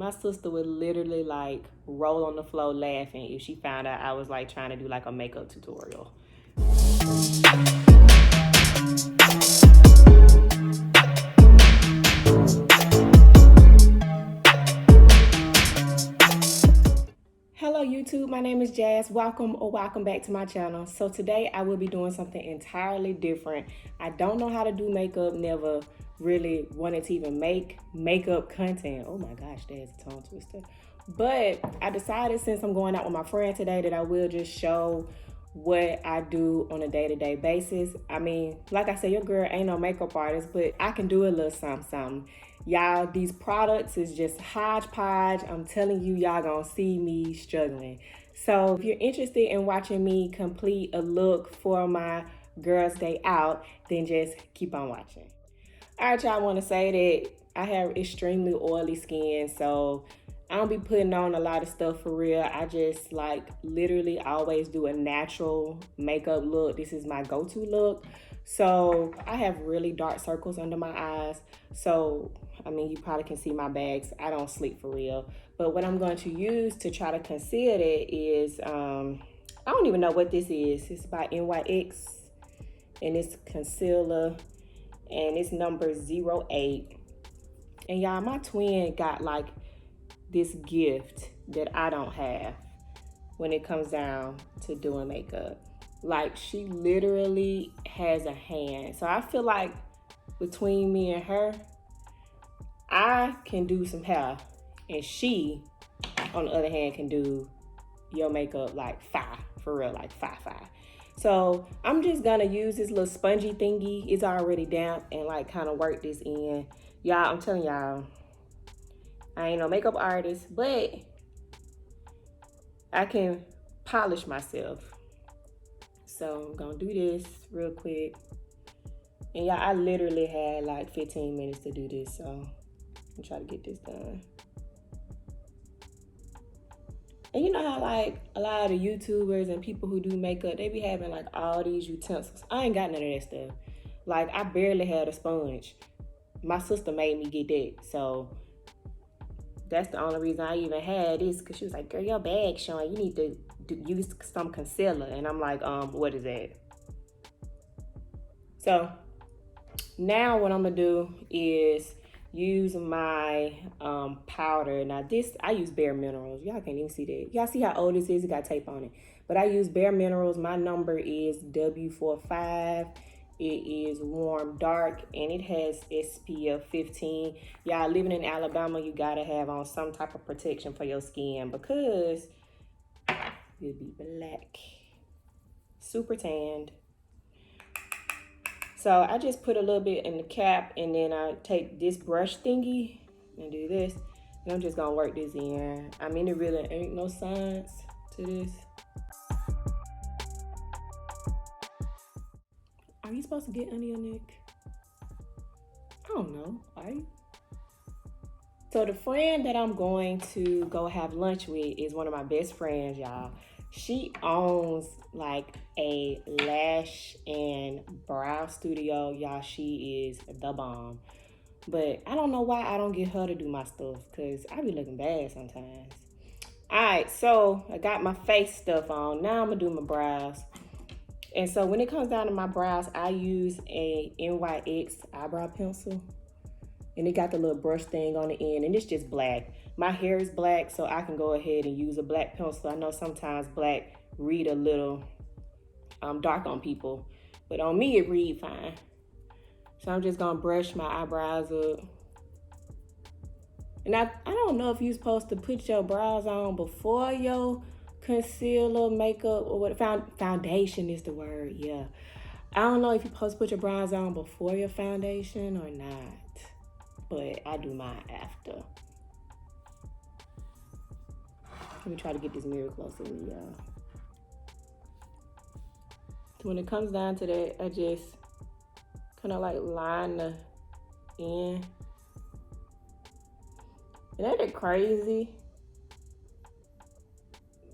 My sister would literally like roll on the floor laughing if she found out I was like trying to do like a makeup tutorial. Hello YouTube, my name is Jas. Welcome back to my channel. So today I will be doing something entirely different. I don't know how to do makeup, never really wanted to even make makeup content. Oh my gosh, there's a tongue twister. But I decided since I'm going out with my friend today that I will just show what I do on a day-to-day basis. I mean, like I said, your girl ain't no makeup artist, but I can do a little something. Y'all, these products is just hodgepodge. I'm telling you, y'all gonna see me struggling. So if you're interested in watching me complete a look for my girls' day out, then just keep on watching. All right, y'all, I want to say that I have extremely oily skin, so I don't be putting on a lot of stuff for real. I just like literally always do a natural makeup look. This is my go-to look. So I have really dark circles under my eyes. So, I mean, you probably can see my bags. I don't sleep for real. But what I'm going to use to try to conceal it is, I don't even know what this is. It's by NYX and it's concealer and it's number 08. And y'all, my twin got like this gift that I don't have when it comes down to doing makeup. Like, she literally has a hand. So I feel like between me and her, I can do some hair, and she, on the other hand, can do your makeup like fire, for real, like fire. So I'm just gonna use this little spongy thingy. It's already damp, and like kind of work this in. Y'all, I'm telling y'all, I ain't no makeup artist, but I can polish myself. So I'm gonna do this real quick. And y'all, I literally had like 15 minutes to do this, so I'm trying to get this done. And you know how like a lot of the YouTubers and people who do makeup, they be having like all these utensils. I ain't got none of that stuff. Like, I barely had a sponge. My sister made me get that, so that's the only reason I even had this, because she was like, girl, your bag's showing. You need to use some concealer. And I'm like, what is that? So now what I'm gonna do is use my powder. Now this, I use Bare Minerals. Y'all can't even see that. Y'all see how old this is? It got tape on it. But I use Bare Minerals. My number is W45. It is warm dark and it has SPF 15. Y'all, living in Alabama, you gotta have on some type of protection for your skin because you'll be black, super tanned. So I just put a little bit in the cap, and then I take this brush thingy and do this, and I'm just gonna work this in. I mean, it really ain't no science to this. Are you supposed to get under your neck? I don't know, are you? So the friend that I'm going to go have lunch with is one of my best friends, y'all. She owns like a lash and brow studio, y'all. She is the bomb. But I don't know why I don't get her to do my stuff, because I be looking bad sometimes. All right, so I got my face stuff on. Now I'm gonna do my brows. And so when it comes down to my brows, I use a NYX eyebrow pencil. And it got the little brush thing on the end, and it's just black. My hair is black, so I can go ahead and use a black pencil. I know sometimes black read a little dark on people, but on me it read fine. So I'm just gonna brush my eyebrows up. And I don't know if you're supposed to put your brows on before your concealer, makeup, or what. Foundation is the word, yeah. I don't know if you're supposed to put your brows on before your foundation or not, but I do mine after. Let me try to get this mirror closer to me, y'all. So when it comes down to that, I just kind of like line the end. And ain't it crazy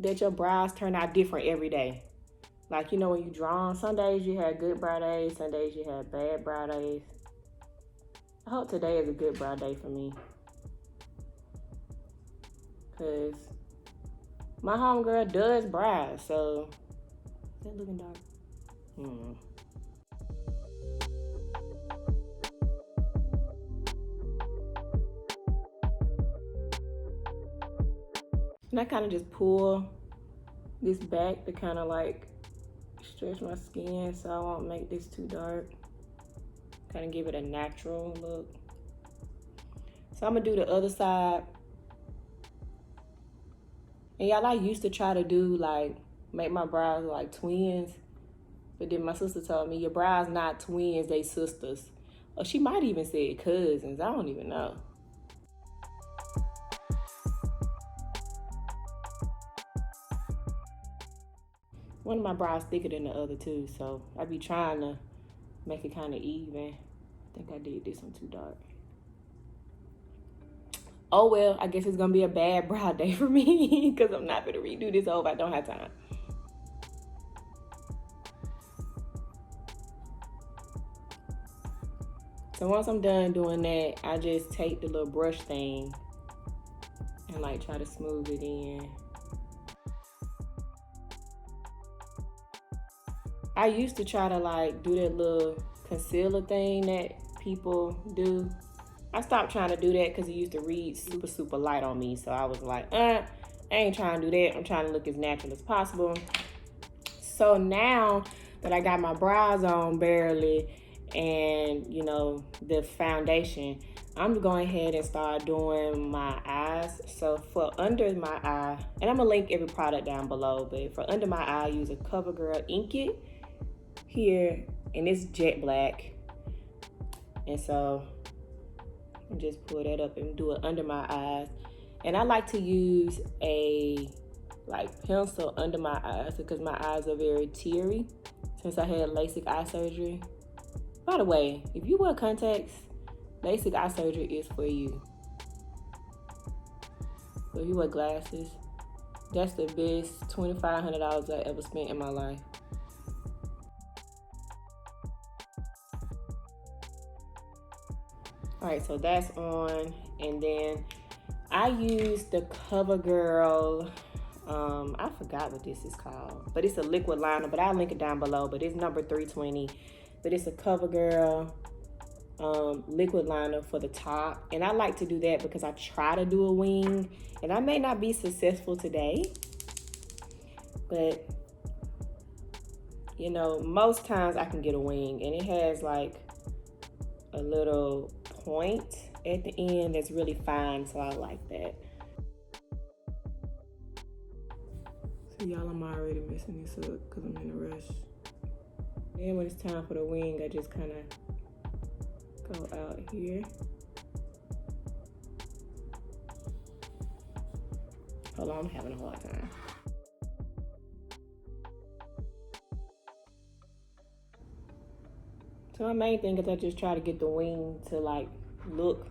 that your brows turn out different every day? Like, you know, when you draw on, some days you had good brow days, some days you had bad brow days. I hope today is a good brow day for me. Cause my homegirl does brows, so is that looking dark? And I kind of just pull this back to kind of like stretch my skin so I won't make this too dark. Kind of give it a natural look. So I'm gonna do the other side. And y'all, I used to try to do like, make my brows like twins. But then my sister told me, your brows not twins, they sisters. Or she might even say cousins, I don't even know. One of my brows thicker than the other too, so I be trying to make it kind of even. I think I did this one too dark. Oh well, I guess it's gonna be a bad brow day for me because I'm not gonna redo this over. I don't have time. So once I'm done doing that, I just take the little brush thing and like try to smooth it in. I used to try to like do that little concealer thing that people do. I stopped trying to do that because it used to read super light on me. So I was like, I ain't trying to do that. I'm trying to look as natural as possible. So now that I got my brows on barely and you know, the foundation, I'm going ahead and start doing my eyes. So for under my eye, and I'm gonna link every product down below, but for under my eye, I use a Covergirl Ink It here, and it's jet black. And so I just pull that up and do it under my eyes. And I like to use a like pencil under my eyes because my eyes are very teary since I had LASIK eye surgery. By the way, if you wear contacts, LASIK eye surgery is for you. So if you wear glasses, that's the best $2,500 I ever spent in my life. All right, so that's on, and then I use the CoverGirl, I forgot what this is called, but it's a liquid liner, but I'll link it down below, but it's number 320, but it's a CoverGirl liquid liner for the top, and I like to do that because I try to do a wing, and I may not be successful today, but you know, most times I can get a wing, and it has like a little point at the end that's really fine, so I like that. So y'all, I'm already messing this up because I'm in a rush. Then when it's time for the wing, I just kind of go out here. Hold on, I'm having a hard time. So my main thing is I just try to get the wing to like look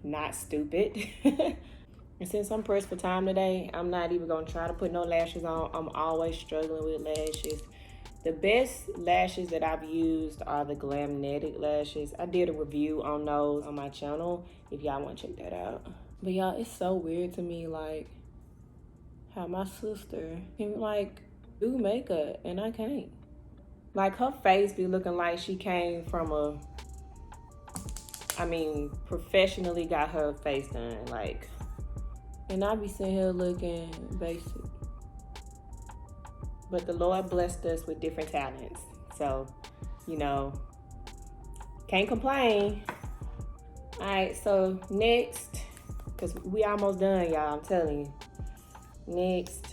not stupid. And since I'm pressed for time today, I'm not even gonna try to put no lashes on. I'm always struggling with lashes. The best lashes that I've used are the Glamnetic lashes. I did a review on those on my channel if y'all wanna check that out. But y'all, it's so weird to me like how my sister can like do makeup and I can't. Like her face be looking like she came from a, professionally got her face done, like, and I be sitting here looking basic. But the Lord blessed us with different talents. So, you know, can't complain. All right, so next, because we almost done, y'all, I'm telling you. Next,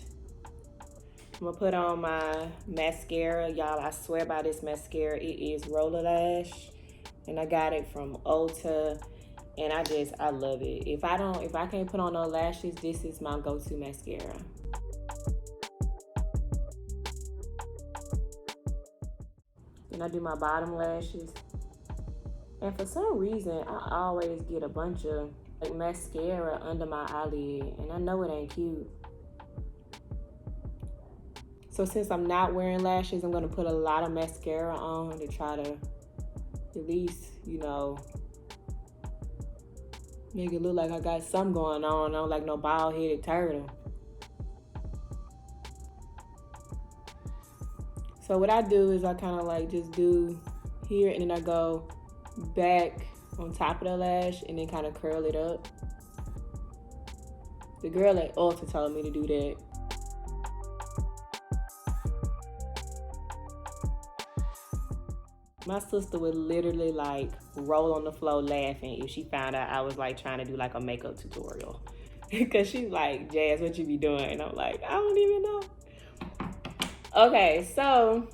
I'm gonna put on my mascara. Y'all, I swear by this mascara. It is Roller Lash, and I got it from Ulta, and I love it. If I can't put on no lashes, this is my go-to mascara. Then I do my bottom lashes, and for some reason, I always get a bunch of like mascara under my eyelid, and I know it ain't cute. So since I'm not wearing lashes, I'm gonna put a lot of mascara on to try to at least, you know, Make it look like I got something going on. I don't like no bald-headed turtle. So what I do is I kind of like just do here, and then I go back on top of the lash and then kind of curl it up. The girl at Ulta told me to do that. My sister would literally like roll on the floor laughing if she found out I was like trying to do like a makeup tutorial. Because she's like, Jazz, what you be doing? And I'm like, I don't even know. Okay, so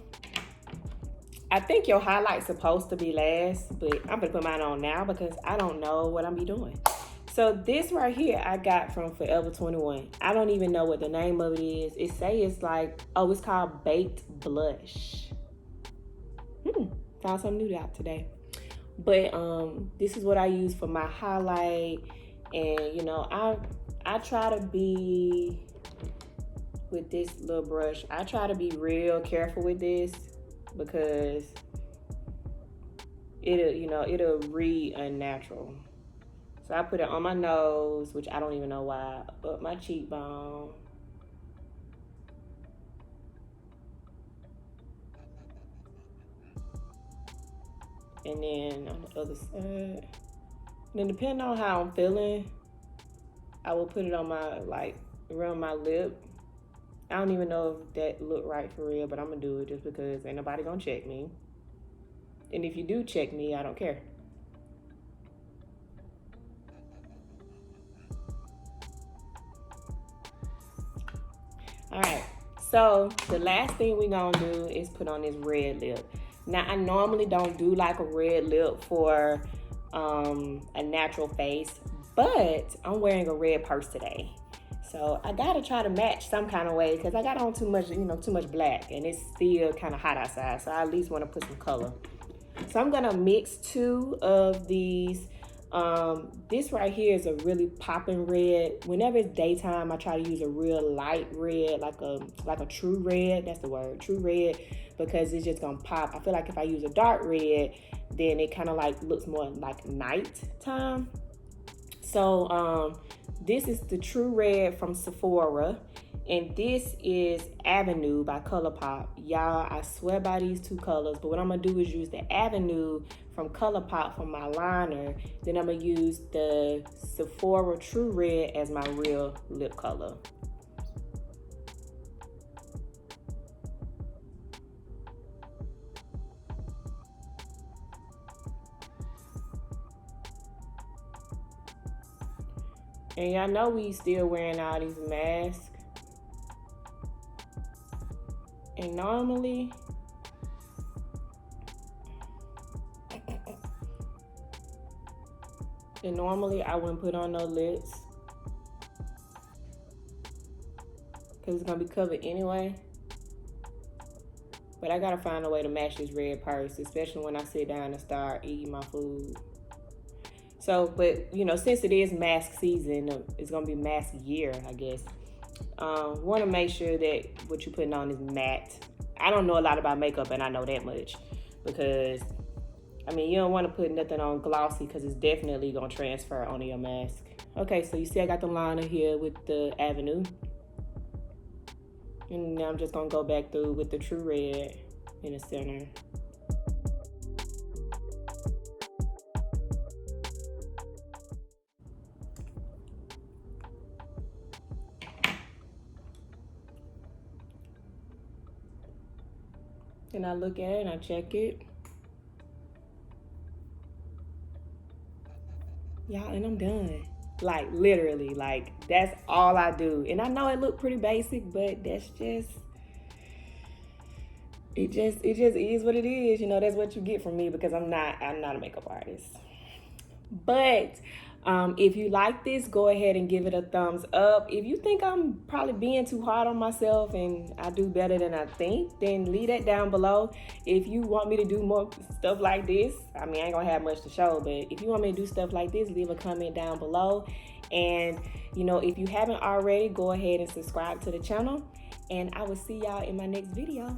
I think your highlight's supposed to be last, but I'm gonna put mine on now because I don't know what I'm be doing. So this right here I got from Forever 21. I don't even know what the name of it is. It say it's like, oh, it's called Baked Blush. Found something new out today. But this is what I use for my highlight. And you know, I try to be, with this little brush, I try to be real careful with this because it'll read unnatural. So I put it on my nose, which I don't even know why, up my cheekbone. And then on the other side. And then depending on how I'm feeling, I will put it on my, like, around my lip. I don't even know if that look right for real, but I'm gonna do it just because ain't nobody gonna check me. And if you do check me, I don't care. All right, so the last thing we're gonna do is put on this red lip. Now, I normally don't do like a red lip for a natural face, but I'm wearing a red purse today. So I gotta try to match some kind of way because I got on too much, too much black, and it's still kind of hot outside. So I at least want to put some color. So I'm gonna mix two of these. This right here is a really popping red. Whenever it's daytime, I try to use a real light red, like a true red. That's the word, true red, because it's just gonna pop. I feel like if I use a dark red, then it kind of like looks more like nighttime. So this is the True Red from Sephora, and this is Avenue by ColourPop. Y'all, I swear by these two colors, but what I'm gonna do is use the Avenue from ColourPop for my liner. Then I'm gonna use the Sephora True Red as my real lip color. And y'all know we still wearing all these masks. And normally, I wouldn't put on no lips because it's gonna be covered anyway. But I gotta find a way to match this red purse, especially when I sit down and start eating my food. So, but since it is mask season, it's gonna be mask year, I guess. Want to make sure that what you're putting on is matte. I don't know a lot about makeup, and I know that much because, you don't want to put nothing on glossy because it's definitely gonna transfer onto your mask. Okay, so you see I got the liner here with the Avenue, and now I'm just gonna go back through with the True Red in the center. And I look at it and I check it. Y'all, and I'm done. Like, literally, like, that's all I do. And I know it look pretty basic, but that's just, it just is what it is. That's what you get from me because I'm not a makeup artist. But if you like this, go ahead and give it a thumbs up. If you think I'm probably being too hard on myself and I do better than I think, then leave that down below. If you want me to do more stuff like this, I ain't gonna have much to show, but if you want me to do stuff like this, leave a comment down below. And if you haven't already, go ahead and subscribe to the channel, and I will see y'all in my next video.